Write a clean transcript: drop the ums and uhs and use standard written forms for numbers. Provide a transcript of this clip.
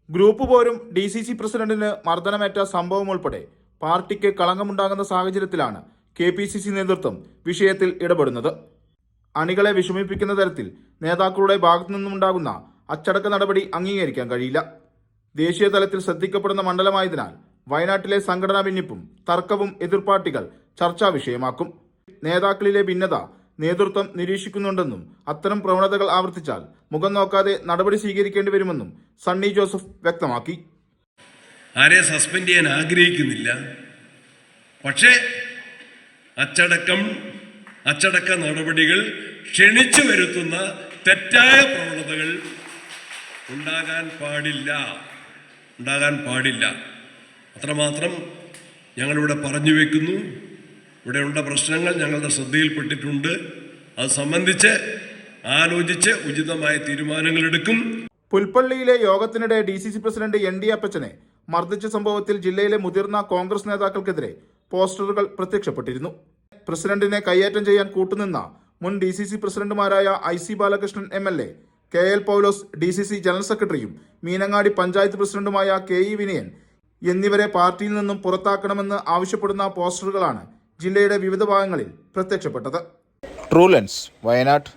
Group പോരും DCC പ്രസിഡന്റിന് മർദ്ദനമേറ്റ സംഭവം ഉൾപ്പെടെ പാർട്ടിക്ക് കളങ്കമുണ്ടാകുന്ന സാഹചര്യത്തിലാണ് KPCC നേതൃത്വം വിഷയത്തിൽ ഇടപെടുന്നത്. അണികളെ വിഷമിപ്പിക്കുന്ന തരത്തിൽ നേതാക്കളുടെ ഭാഗത്തു നിന്നുണ്ടാകുന്ന അച്ചടക്ക നടപടി അംഗീകരിക്കാൻ കഴിയില്ല. ദേശീയ തലത്തിൽ ശ്രദ്ധിക്കപ്പെടുന്ന മണ്ഡലമായതിനാൽ വയനാട്ടിലെ സംഘടനാ ഭിന്നിപ്പും തർക്കവും എതിർപാർട്ടികൾ ചർച്ചാ വിഷയമാക്കും. നേതാക്കളിലെ ഭിന്നത നേതൃത്വം നിരീക്ഷിക്കുന്നുണ്ടെന്നും അത്തരം പ്രവണതകൾ ആവർത്തിച്ചാൽ മുഖം നോക്കാതെ നടപടി സ്വീകരിക്കേണ്ടി വരുമെന്നും സണ്ണി ജോസഫ് വ്യക്തമാക്കി. ആരെ സസ്പെൻഡ് ചെയ്യാൻ ആഗ്രഹിക്കുന്നില്ല, പക്ഷേ അച്ചടക്ക നടപടികൾ ക്ഷണിച്ചു വരുത്തുന്ന തെറ്റായ പ്രവണതകൾ ഉണ്ടാകാൻ പാടില്ല. അത്രമാത്രം ഞങ്ങളിവിടെ പറഞ്ഞു വെക്കുന്നു. ഇവിടെയുള്ള പ്രശ്നങ്ങൾ ഞങ്ങളുടെ ശ്രദ്ധയിൽപ്പെട്ടിട്ടുണ്ട്. അത് സംബന്ധിച്ച് ആലോചിച്ച് ഉചിതമായ തീരുമാനങ്ങൾ എടുക്കും. പുൽപ്പള്ളിയിലെ യോഗത്തിനിടെ DCC പ്രസിഡന്റ് ND അപ്പച്ചനെ മർദ്ദിച്ച സംഭവത്തിൽ ജില്ലയിലെ മുതിർന്ന കോൺഗ്രസ് നേതാക്കൾക്കെതിരെ പോസ്റ്ററുകൾ പ്രത്യക്ഷപ്പെട്ടിരുന്നു. പ്രസിഡന്റിനെ കയ്യേറ്റം ചെയ്യാൻ കൂട്ടുനിന്ന മുൻ DCC പ്രസിഡന്റുമാരായ IC ബാലകൃഷ്ണൻ MLA, KL പൗലോസ് DCC ജനറൽ സെക്രട്ടറിയും മീനങ്ങാടി പഞ്ചായത്ത് പ്രസിഡന്റുമായ KE വിനയൻ എന്നിവരെ പാർട്ടിയിൽ നിന്നും പുറത്താക്കണമെന്ന് ആവശ്യപ്പെടുന്ന പോസ്റ്ററുകളാണ് ജില്ലയുടെ വിവിധ ഭാഗങ്ങളിൽ പ്രത്യക്ഷപ്പെട്ടത്. True lens, Wayanad.